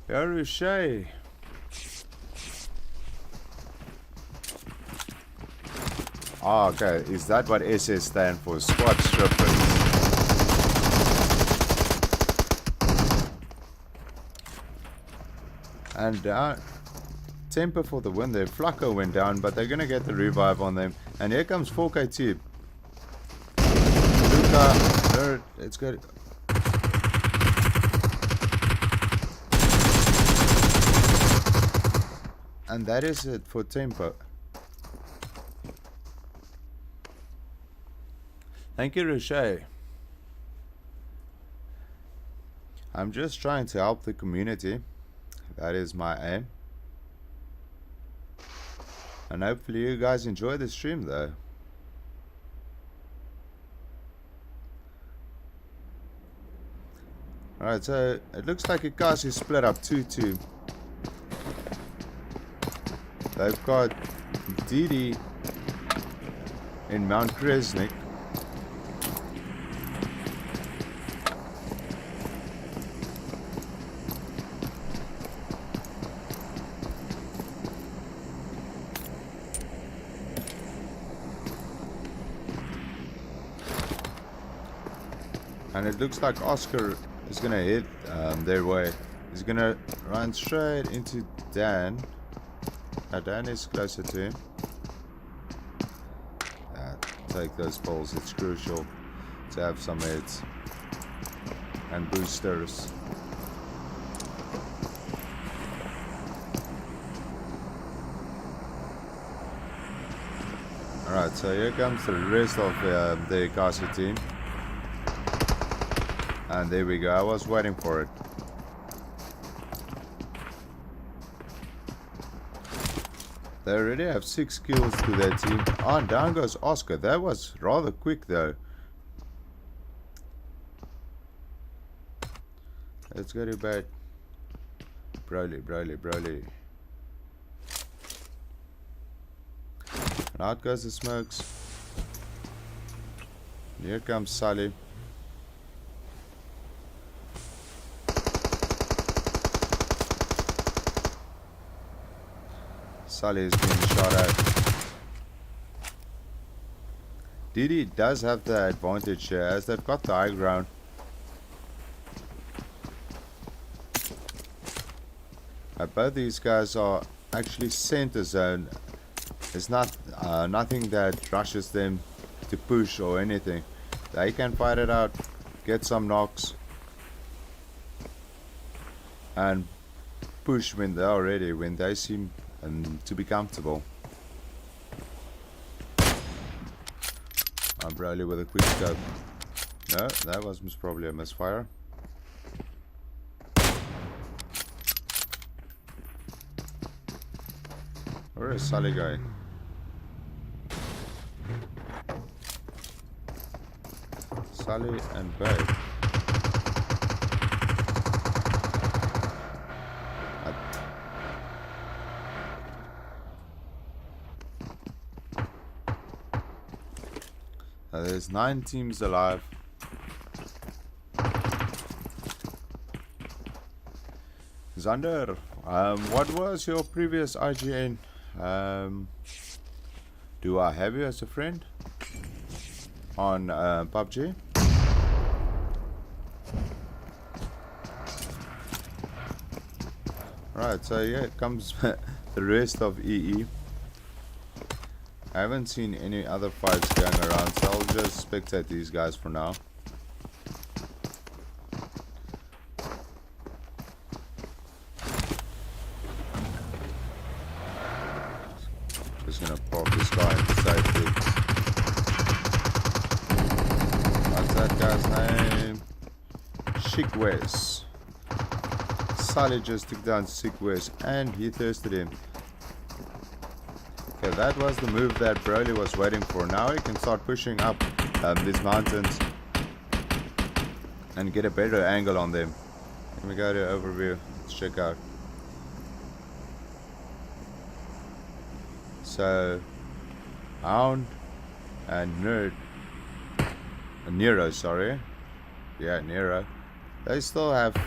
Yarushai. Oh, okay, is that what SS stand for? Squad strippers. And Temper for the win there. Flacco went down, but they're going to get the revive on them. And here comes 4KT. Luca, nerd, let's go. And that is it for Temper. Thank you, Roche. I'm just trying to help the community. That is my aim. And hopefully you guys enjoy the stream though. Alright, so it looks like Ikasi split up 2-2. They've got Didi in Mount Kresnik. And it looks like Oscar is going to hit their way. He's going to run straight into Dan. Now Dan is closer to him. Take those balls. It's crucial to have some hits and boosters. Alright, so here comes the rest of the Ikasi team. And there we go, I was waiting for it. They already have 6 kills to their team. Oh, and down goes Oscar. That was rather quick though. Let's go to bed. Broly. And out goes the smokes. And here comes Sully. Sully is being shot at. DD does have the advantage here as they've got the high ground. Both these guys are actually center zone. It's not nothing that rushes them to push or anything. They can fight it out, get some knocks, and push when they are ready, when they seem to be comfortable. I'm probably with a quick scope. No, that was probably a misfire. Where is Sully going? Sully and Babe. There's 9 teams alive. Xander, what was your previous IGN? Do I have you as a friend on PubG? Right, so here comes the rest of EE. I haven't seen any other fights going around, so I'll just spectate these guys for now. Just gonna park this guy in safety. What's that guy's name? Shickwes. Sully just took down Shickwes and he thirsted him. Okay, that was the move that Broly was waiting for. Now he can start pushing up these mountains and get a better angle on them. Let me go to overview. Let's check out. So, Hound and Nero, sorry. Yeah, Nero. They still have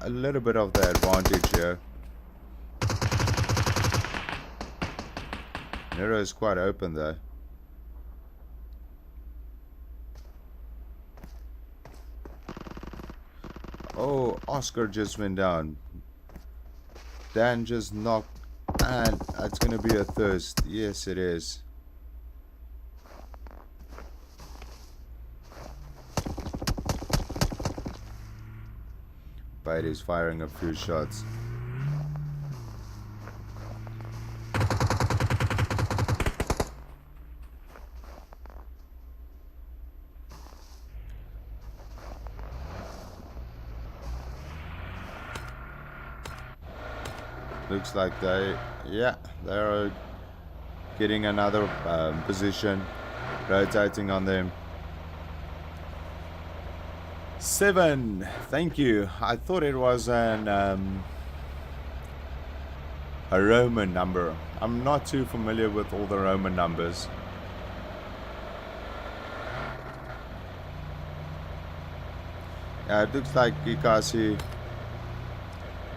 a little bit of the advantage here. Nero is quite open though. Oh, Oscar just went down. Dan just knocked, and it's gonna be a thirst. Yes, it is. But he's firing a few shots. Looks like they're getting another position, rotating on them. 7, thank you. I thought it was a Roman number. I'm not too familiar with all the Roman numbers. Yeah, it looks like Ikasi,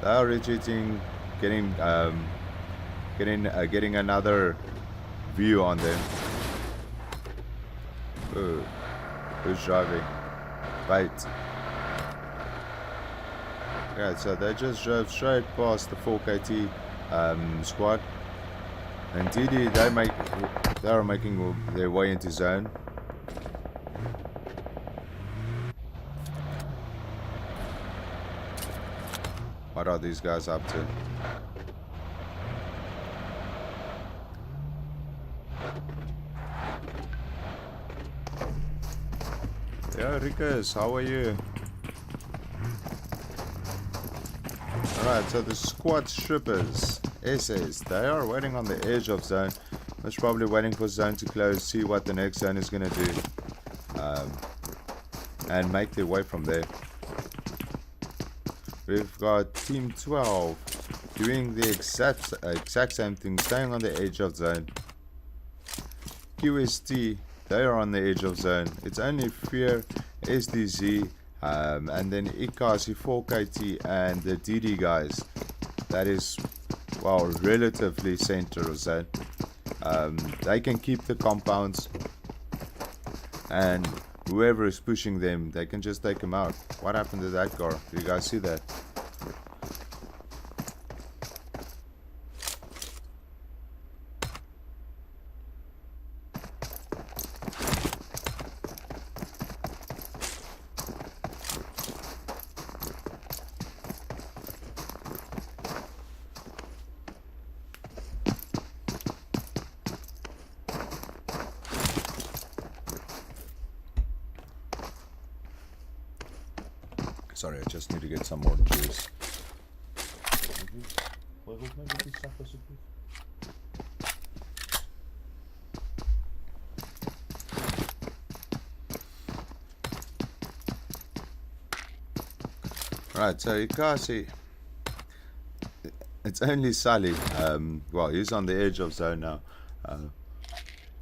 they are retreating. Getting another view on them. Ooh, who's driving? Bait. Yeah, so they just drove straight past the 4KT squad, and DD they are making their way into zone. What are these guys up to? Yeah, Rikas, how are you? Alright, so the squad strippers, SS, they are waiting on the edge of zone. Most probably waiting for zone to close, see what the next zone is going to do. And make their way from there. We've got Team 12 doing the exact same thing, staying on the edge of zone. QST, they are on the edge of zone. It's only Fear, SDZ, and then Ikasi, 4KT, and the DD guys. That is well, relatively center of zone. They can keep the compounds, and whoever is pushing them, they can just take them out. What happened to that car? Do you guys see that? Sorry, I just need to get some more juice. Right, so you can't see. It's only Sully. Well, he's on the edge of zone now.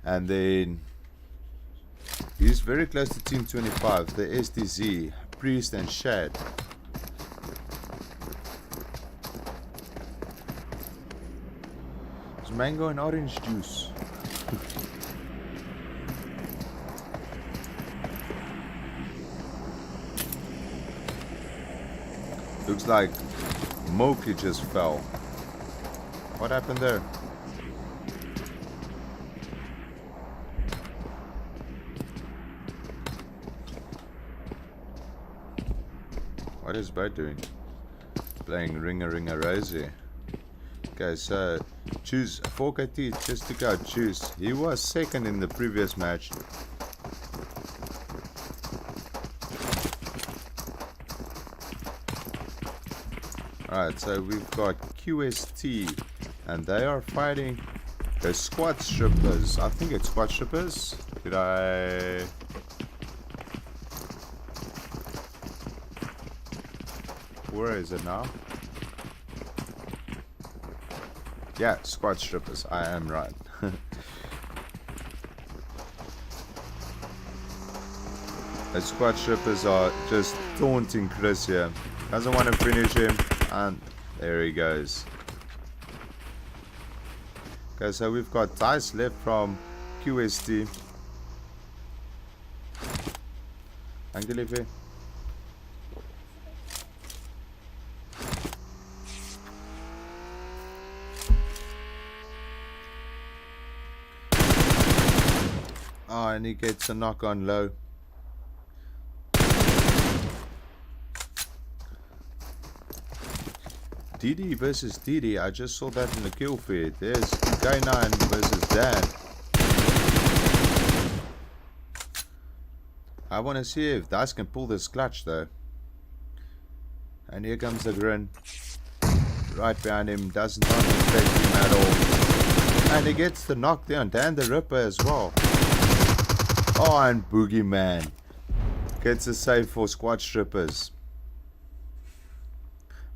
And then he's very close to Team 25, the STZ. Priest and Shad. It's mango and orange juice. Looks like Moki just fell. What happened there? What is Bert doing? Playing Ringer Razer. Okay, so choose 4KT just took out Choose. He was second in the previous match. Alright, so we've got QST and they are fighting the squad strippers. I think it's squad strippers. Did I... Where is it now? Yeah, squad strippers. I am right. The squad strippers are just taunting Chris here. Doesn't want to finish him, and there he goes. Okay, so we've got dice left from QST. Angelife. Oh, and he gets a knock on low. DD versus DD. I just saw that in the kill feed. There's K9 versus Dan. I want to see if Dice can pull this clutch though. And here comes the grin. Right behind him. Does not affect him at all. And he gets the knockdown. Dan the Ripper as well. Oh, and Boogeyman gets a save for squad strippers.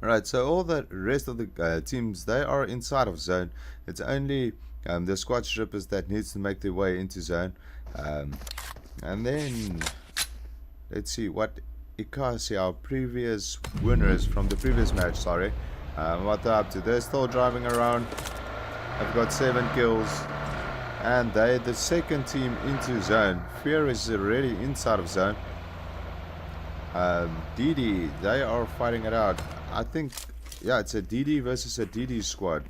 Alright, so all the rest of the teams, they are inside of zone. It's only the squad strippers that needs to make their way into zone. And then let's see what Ikasi, our previous winners from the previous match, sorry, what they're up to. They're still driving around. I've got 7 kills. And they're the second team into zone. Fear is already inside of zone. DD, they are fighting it out. I think, yeah, it's a DD versus a DD squad.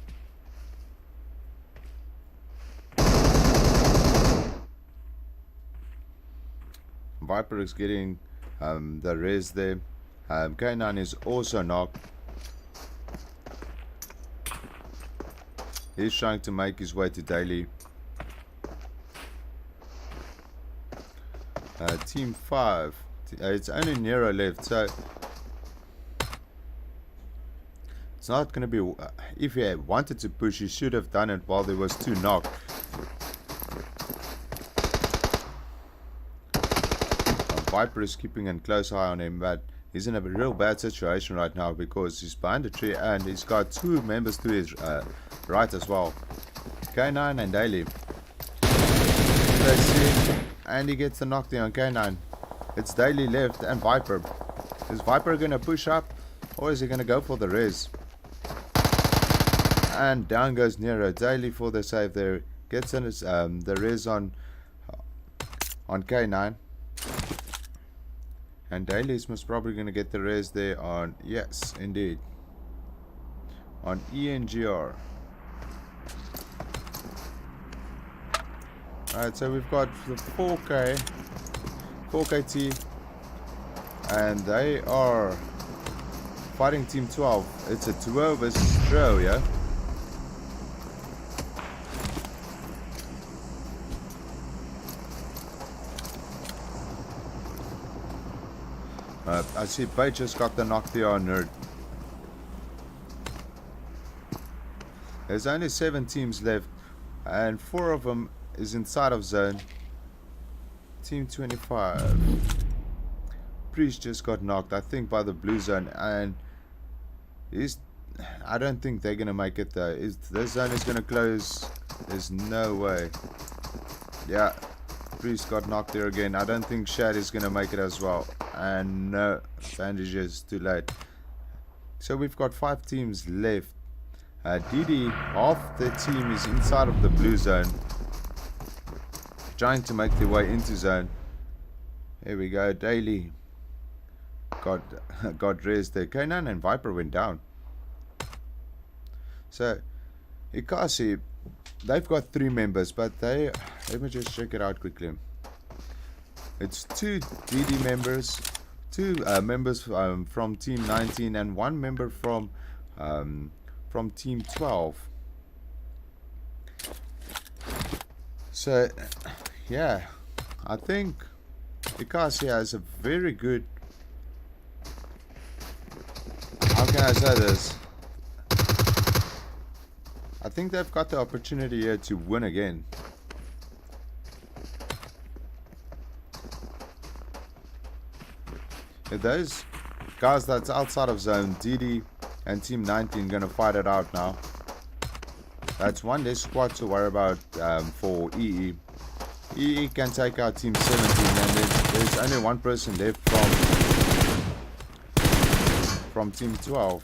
Viper is getting the res there. K9 is also knocked. He's trying to make his way to daily. Team 5, it's only Nero left, so it's not going to be, if he had wanted to push, he should have done it while there was 2 knocked. Viper is keeping a close eye on him, but he's in a real bad situation right now because he's behind a tree and he's got 2 members to his right as well. K9 and Daily. Let's see. And he gets the knockdown. K9. It's Daily left and Viper. Is Viper going to push up or is he going to go for the res? And down goes Nero. Daily for the save there. Gets in his, the res on K9. And Daly's most probably going to get the res there on, yes, indeed, on ENGR. Alright, so we've got the 4KT, and they are fighting Team 12. It's a duo versus trio, yeah? I see Page just got the knock there on Nerd. There's only 7 teams left, and 4 of them is inside of zone. Team 25. Priest just got knocked, I think, by the blue zone, and I don't think they're gonna make it though. This zone is gonna close. There's no way. Yeah, Priest got knocked there again. I don't think Shad is gonna make it as well. And no, bandages too late. So we've got 5 teams left. DD, half the team is inside of the blue zone, trying to make their way into zone. Here we go. Daily got raised there. Kanan and Viper went down. So Ikasi, they've got 3 members, but let me just check it out quickly. It's 2 DD members, 2 members from Team 19, and 1 member from Team 12. So yeah, I think Ikasi has a very good, how can I say this? I think they've got the opportunity here to win again. If those guys that's outside of zone, DD and Team 19, gonna fight it out now. That's one less squad to worry about for EE. EE can take out Team 17, and there's only 1 person left from Team 12.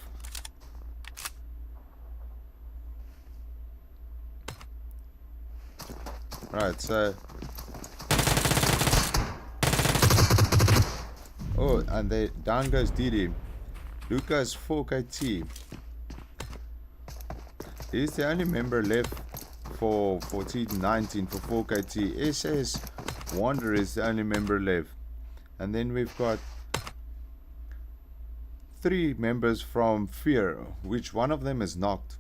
Right, so oh, and they down goes DD. Lucas 4KT. He's the only member left for Team 19 for 4KT. SS Wander is the only member left. And then we've got 3 members from Fear, which one of them is knocked.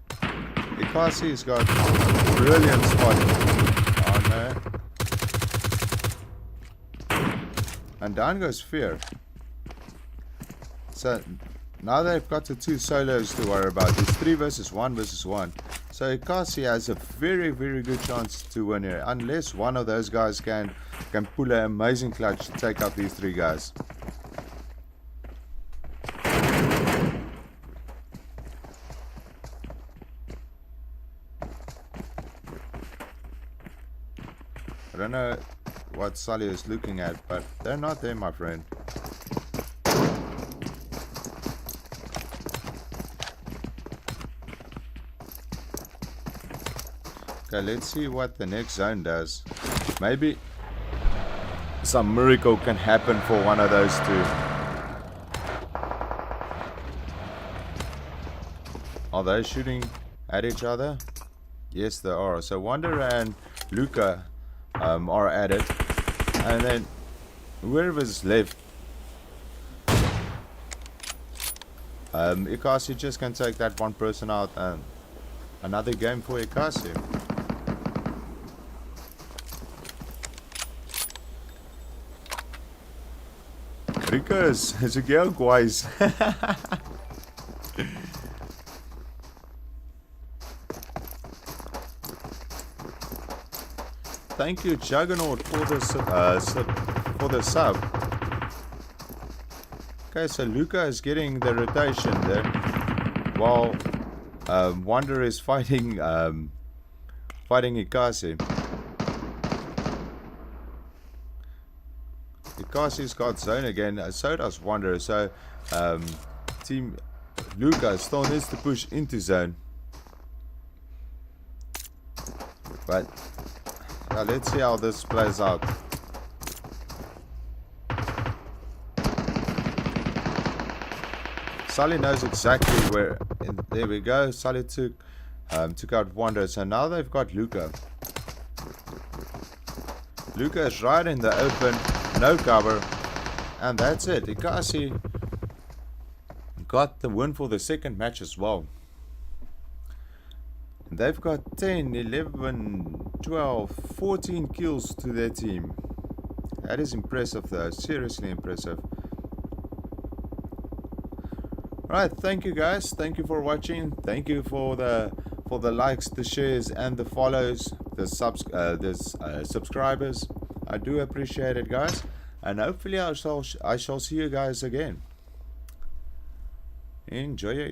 Ikasi's got brilliant spotting. Oh no. And down goes Fear. So now they've got the 2 solos to worry about. It's 3 versus 1 versus 1. So Ikasi has a very, very good chance to win here, unless one of those guys can pull an amazing clutch to take out these 3 guys. I don't know what Sully is looking at, but they're not there, my friend. Okay, let's see what the next zone does. Maybe some miracle can happen for one of those 2. Are they shooting at each other? Yes, they are. So Wander and Luca are at it, and then whoever's left, Ikasi just can take that 1 person out, and another game for Ikasi. Rikus, is ek jou guys? Thank you, Juggernaut, for the sub. Okay, so Luca is getting the rotation there, while Wander is fighting Ikasi. Ikasi's got zone again, so does Wander. So Team Luca still needs to push into zone. But let's see how this plays out. Sully knows exactly where. And there we go. Sully took out Wonder. So now they've got Luca. Luca is right in the open, no cover, and that's it. Ikasi got the win for the second match as well. And they've got 10, 11, 12, 14 kills to their team. That is impressive though, seriously impressive. Right, thank you guys, thank you for watching, thank you for the likes, the shares, and the follows, the subscribers. I do appreciate it, guys, and hopefully I shall see you guys again. Enjoy your